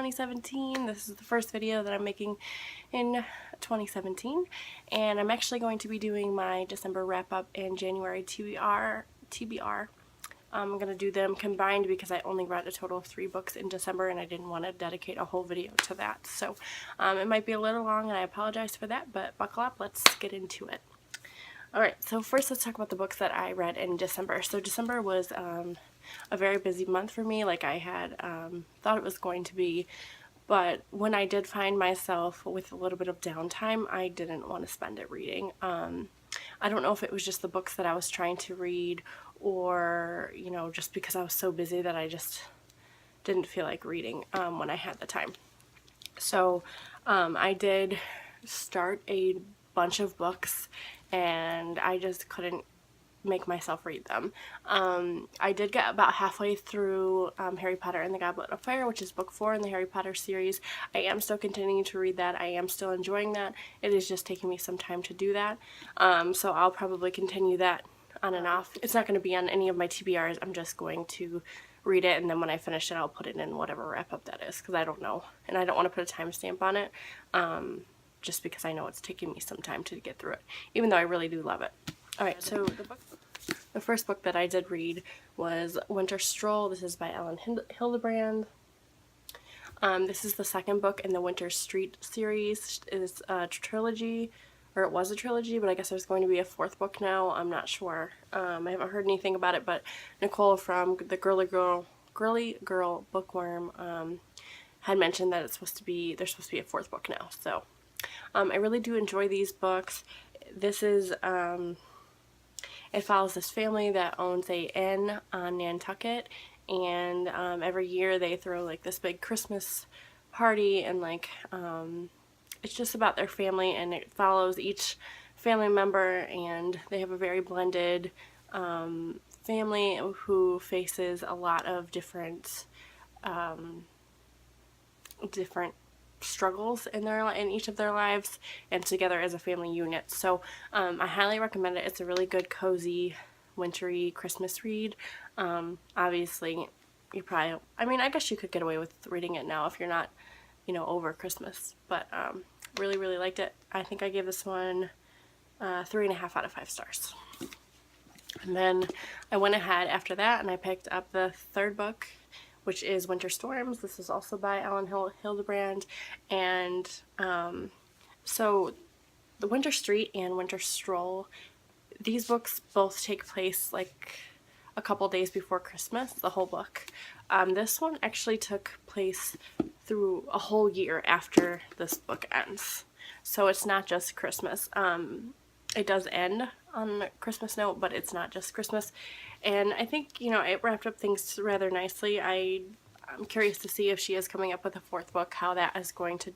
2017. This is the first video that I'm making in 2017, and I'm actually going to be doing my December wrap-up and January TBR. I'm going to do them combined because I only read a total of 3 books in December and I didn't want to dedicate a whole video to that. So it might be a little long and I apologize for that, but buckle up, let's get into it. Alright, so first let's talk about the books that I read in December. So December was a very busy month for me, like I had thought it was going to be, but when I did find myself with a little bit of downtime, I didn't want to spend it reading. I don't know if it was just the books that I was trying to read or, you know, just because I was so busy that I just didn't feel like reading when I had the time. So I did start a bunch of books and I just couldn't make myself read them. I did get about halfway through Harry Potter and the Goblet of Fire, which is book 4 in the Harry Potter series. I am still continuing to read that. I am still enjoying that. It is just taking me some time to do that. So I'll probably continue that on and off. It's not going to be on any of my TBRs. I'm just going to read it, and then when I finish it, I'll put it in whatever wrap-up that is, because I don't know. And I don't want to put a timestamp on it, just because I know it's taking me some time to get through it, even though I really do love it. Alright, so the first book that I did read was Winter Stroll. This is by Ellen Hildebrand. This is the second book in the Winter Street series. It's a trilogy, or it was a trilogy, but I guess there's going to be a 4th book now. I'm not sure. I haven't heard anything about it, but Nicole from the Girly Girl Bookworm had mentioned that there's supposed to be a 4th book now. So I really do enjoy these books. This is it follows this family that owns a inn on Nantucket, and every year they throw like this big Christmas party, and like it's just about their family, and it follows each family member, and they have a very blended family who faces a lot of different struggles in each of their lives, and together as a family unit. So I highly recommend it. It's a really good, cozy, wintry Christmas read. Obviously, you probably, I mean, I guess you could get away with reading it now if you're not, you know, over Christmas, but really, really liked it. I think I gave this one 3.5 out of 5 stars. And then I went ahead after that and I picked up the 3rd book, which is Winter Storms. This is also by Ellen Hildebrand. And so the Winter Street and Winter Stroll, these books both take place like a couple days before Christmas, the whole book. This one actually took place through a whole year after this book ends. So it's not just Christmas. It does end on a Christmas note, but it's not just Christmas. And I think, you know, it wrapped up things rather nicely. I'm curious to see if she is coming up with a 4th book, how that is going to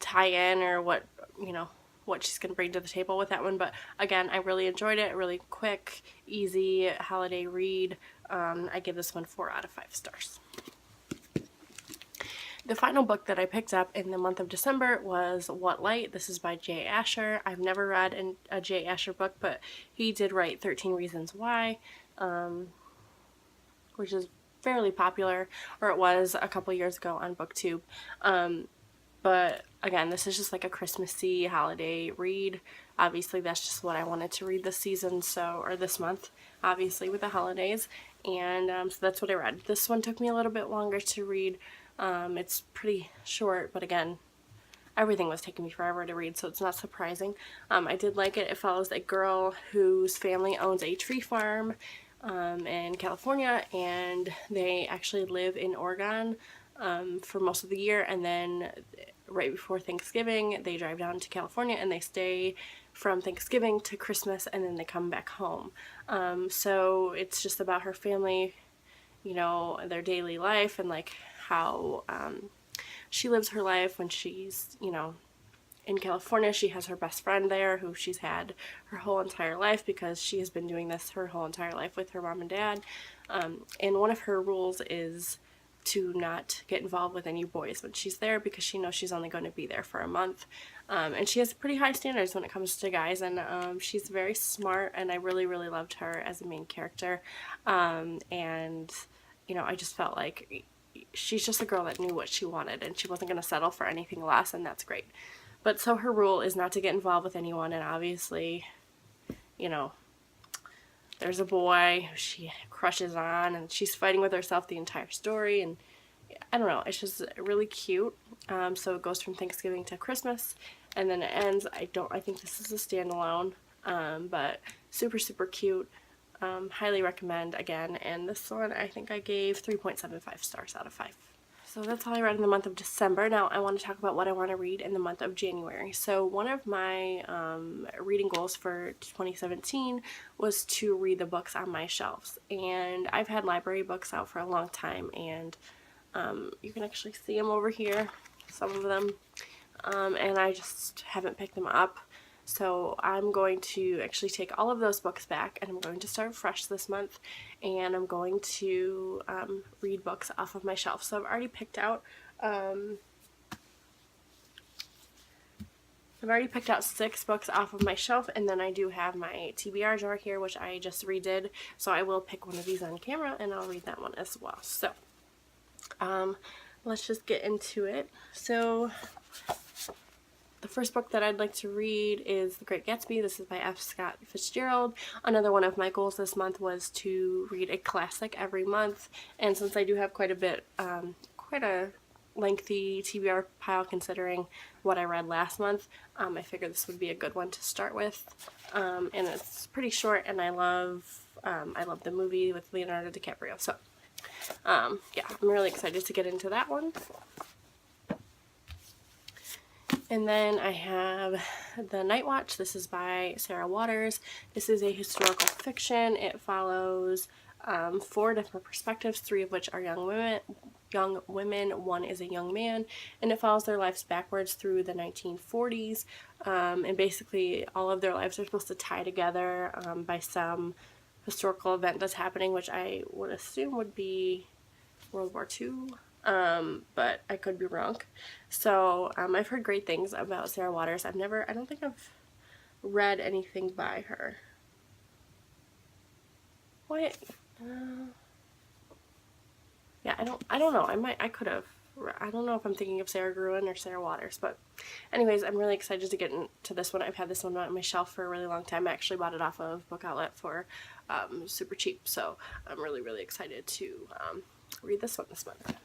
tie in, or what, you know, what she's going to bring to the table with that one. But again, I really enjoyed it. Really quick, easy holiday read. I give this one 4 out of 5 stars. The final book that I picked up in the month of December was What Light. This is by J. Asher. I've never read a J. Asher book, but he did write 13 Reasons Why, which is fairly popular, or it was a couple years ago on BookTube. But again, this is just like a Christmassy holiday read. Obviously, that's just what I wanted to read this season, or this month, obviously, with the holidays. And so that's what I read. This one took me a little bit longer to read. It's pretty short, but again, everything was taking me forever to read, so it's not surprising. I did like it. It follows a girl whose family owns a tree farm in California, and they actually live in Oregon for most of the year, and then right before Thanksgiving they drive down to California and they stay from Thanksgiving to Christmas, and then they come back home. So it's just about her family, you know, their daily life, and like how she lives her life when she's, you know, in California. She has her best friend there who she's had her whole entire life, because she has been doing this her whole entire life with her mom and dad. And one of her rules is to not get involved with any boys when she's there, because she knows she's only going to be there for a month. And she has pretty high standards when it comes to guys, and she's very smart, and I really, really loved her as a main character. And, you know, I just felt like she's just a girl that knew what she wanted, and she wasn't going to settle for anything less, and that's great. But so her rule is not to get involved with anyone, and obviously, you know, there's a boy who she crushes on, and she's fighting with herself the entire story, and I don't know, it's just really cute. So it goes from Thanksgiving to Christmas, and then it ends. I think this is a standalone, but super, super cute. Highly recommend again, and this one I think I gave 3.75 stars out of 5. So that's all I read in the month of December. Now I want to talk about what I want to read in the month of January. So one of my reading goals for 2017 was to read the books on my shelves. And I've had library books out for a long time, and you can actually see them over here, some of them, and I just haven't picked them up. So I'm going to actually take all of those books back, and I'm going to start fresh this month, and I'm going to read books off of my shelf. So I've already picked out 6 books off of my shelf, and then I do have my TBR jar here, which I just redid. So I will pick one of these on camera, and I'll read that one as well. So let's just get into it. So the first book that I'd like to read is The Great Gatsby. This is by F. Scott Fitzgerald. Another one of my goals this month was to read a classic every month, and since I do have quite a lengthy TBR pile considering what I read last month, I figured this would be a good one to start with. And it's pretty short, and I love the movie with Leonardo DiCaprio. So yeah, I'm really excited to get into that one. And then I have The Night Watch. This is by Sarah Waters. This is a historical fiction. It follows 4 different perspectives, 3 of which are young women, 1 is a young man, and it follows their lives backwards through the 1940s. And basically all of their lives are supposed to tie together by some historical event that's happening, which I would assume would be World War II. But I could be wrong. So, I've heard great things about Sarah Waters. I don't think I've read anything by her. What? Yeah, I don't know. I could have. I don't know if I'm thinking of Sarah Gruen or Sarah Waters, but anyways, I'm really excited to get into this one. I've had this one on my shelf for a really long time. I actually bought it off of Book Outlet for super cheap, so I'm really, really excited to read this one this month.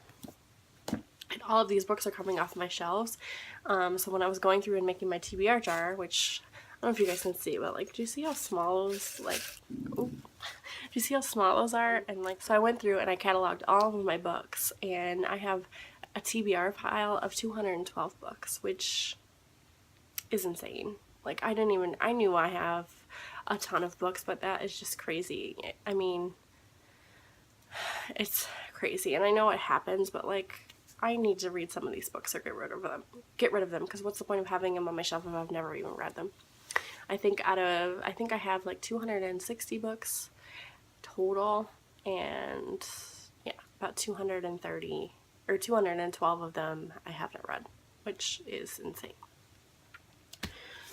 And all of these books are coming off my shelves. So when I was going through and making my TBR jar, which I don't know if you guys can see, but like, do you see how small those, like, oh, do you see how small those are? And like, so I went through and I cataloged all of my books, and I have a TBR pile of 212 books, which is insane. Like, I knew I have a ton of books, but that is just crazy. I mean, it's crazy, and I know it happens, but like, I need to read some of these books or get rid of them, because what's the point of having them on my shelf if I've never even read them? I think I have like 260 books total, and yeah, about 230 or 212 of them I haven't read, which is insane.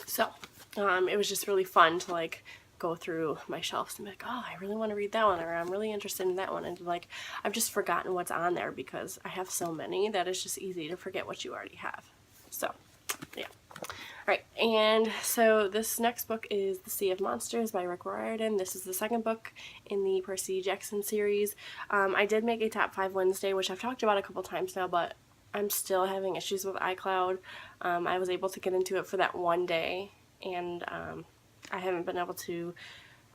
So, it was just really fun to like go through my shelves and be like, oh, I really want to read that one, or I'm really interested in that one, and like, I've just forgotten what's on there because I have so many that it's just easy to forget what you already have. So, yeah. Alright, and so this next book is The Sea of Monsters by Rick Riordan. This is the second book in the Percy Jackson series. I did make a top 5 Wednesday, which I've talked about a couple times now, but I'm still having issues with iCloud. I was able to get into it for that one day, and I haven't been able to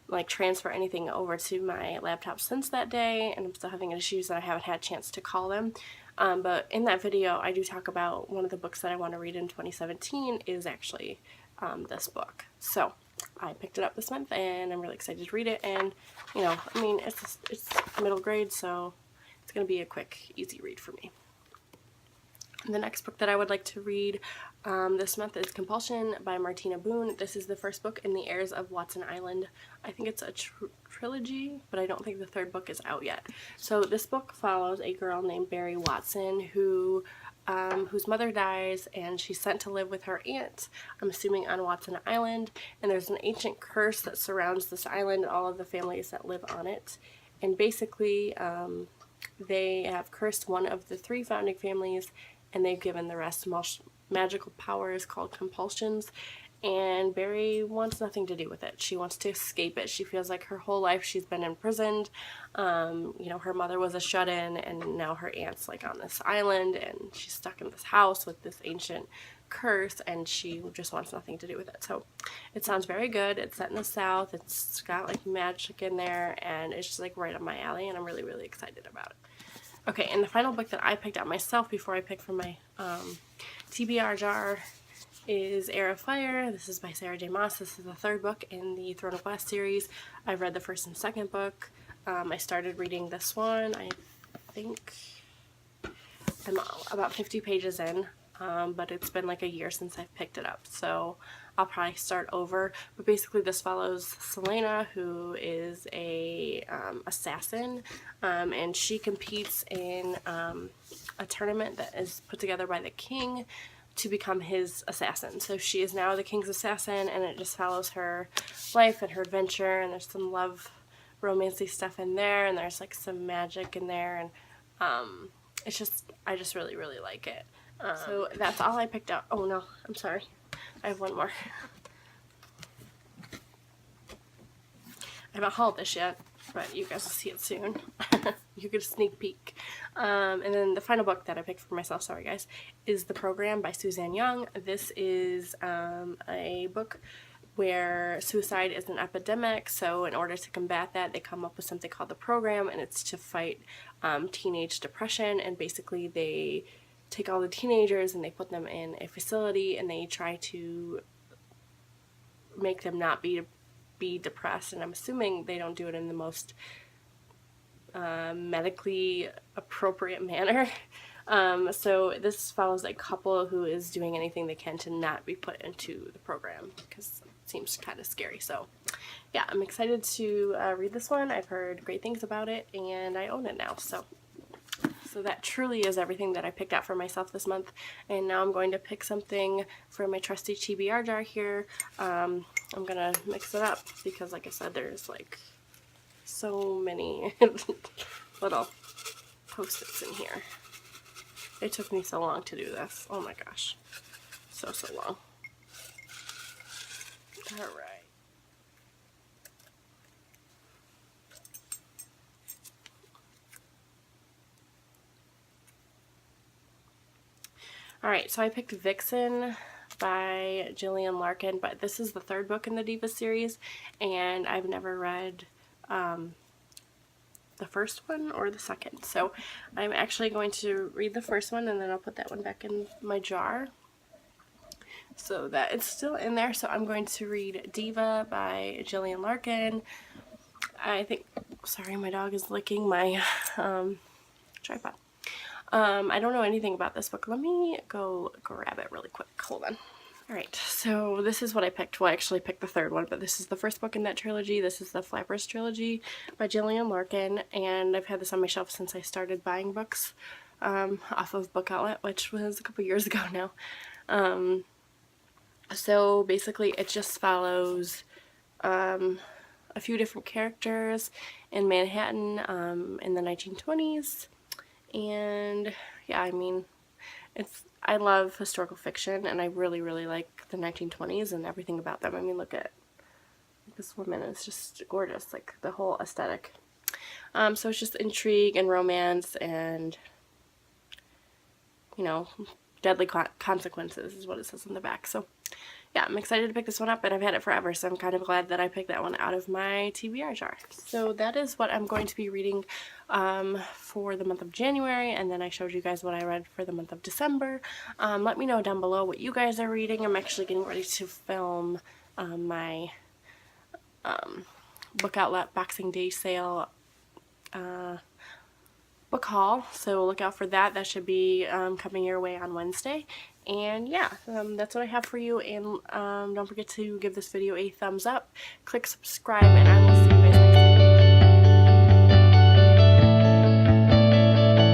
like transfer anything over to my laptop since that day, and I'm still having issues that I haven't had a chance to call them. But in that video I do talk about one of the books that I want to read in 2017 is actually this book. So I picked it up this month, and I'm really excited to read it, and you know, I mean, it's middle grade, so it's going to be a quick, easy read for me. The next book that I would like to read this month is Compulsion by Martina Boone. This is the first book in the Heirs of Watson Island. I think it's a trilogy, but I don't think the third book is out yet. So this book follows a girl named Barry Watson whose mother dies, and she's sent to live with her aunt, I'm assuming on Watson Island, and there's an ancient curse that surrounds this island and all of the families that live on it. And basically they have cursed one of the 3 founding families, and they've given the rest magical powers called compulsions, and Barry wants nothing to do with it. She wants to escape it. She feels like her whole life she's been imprisoned. You know, her mother was a shut-in, and now her aunt's like on this island, and she's stuck in this house with this ancient curse, and she just wants nothing to do with it. So it sounds very good. It's set in the South. It's got like magic in there, and it's just like right up my alley, and I'm really, really excited about it. Okay, and the final book that I picked out myself before I picked from my TBR jar is Heir of Fire. This is by Sarah J. Maas. This is the 3rd book in the Throne of Glass series. I've read the 1st and 2nd book. I started reading this one. I think I'm about 50 pages in, but it's been like a year since I've picked it up, so I'll probably start over. But basically this follows Selena, who is a assassin, and she competes in a tournament that is put together by the king to become his assassin. So she is now the king's assassin, and it just follows her life and her adventure, and there's some love romancy stuff in there, and there's like some magic in there, and it's just, I just really, really like it. So that's all I picked out. Oh no, I'm sorry. I have one more. I haven't hauled this yet, but you guys will see it soon. You get a sneak peek. And then the final book that I picked for myself, sorry guys, is The Program by Suzanne Young. This is a book where suicide is an epidemic, so in order to combat that, they come up with something called The Program, and it's to fight teenage depression, and basically they take all the teenagers and they put them in a facility, and they try to make them not be depressed, and I'm assuming they don't do it in the most medically appropriate manner. So this follows a couple who is doing anything they can to not be put into the program, because it seems kind of scary. So yeah, I'm excited to read this one. I've heard great things about it, and I own it now. So that truly is everything that I picked out for myself this month. And now I'm going to pick something for my trusty TBR jar here. I'm gonna mix it up because, like I said, there's like so many little post-its in here. It took me so long to do this. Oh my gosh. So long. Alright. Alright, so I picked Vixen by Gillian Larkin, but this is the 3rd book in the Diva series, and I've never read the first one or the second. So I'm actually going to read the first one, and then I'll put that one back in my jar so that it's still in there. So I'm going to read Diva by Gillian Larkin. I think, sorry, my dog is licking my tripod. I don't know anything about this book. Let me go grab it really quick. Hold on. Alright, so this is what I picked. Well, I actually picked the 3rd one, but this is the 1st book in that trilogy. This is the Flappers trilogy by Gillian Larkin, and I've had this on my shelf since I started buying books off of Book Outlet, which was a couple years ago now. So basically it just follows a few different characters in Manhattan in the 1920s. And yeah, I mean, I love historical fiction, and I really, really like the 1920s and everything about them. I mean, look at this woman, is just gorgeous, like the whole aesthetic. So it's just intrigue and romance and, you know, deadly consequences is what it says on the back. So yeah, I'm excited to pick this one up, and I've had it forever, so I'm kind of glad that I picked that one out of my TBR jar. So that is what I'm going to be reading for the month of January, and then I showed you guys what I read for the month of December. Let me know down below what you guys are reading. I'm actually getting ready to film my Book Outlet Boxing Day sale book haul, so look out for that. That should be coming your way on Wednesday. And yeah, that's what I have for you, and don't forget to give this video a thumbs up, click subscribe, and I will see you guys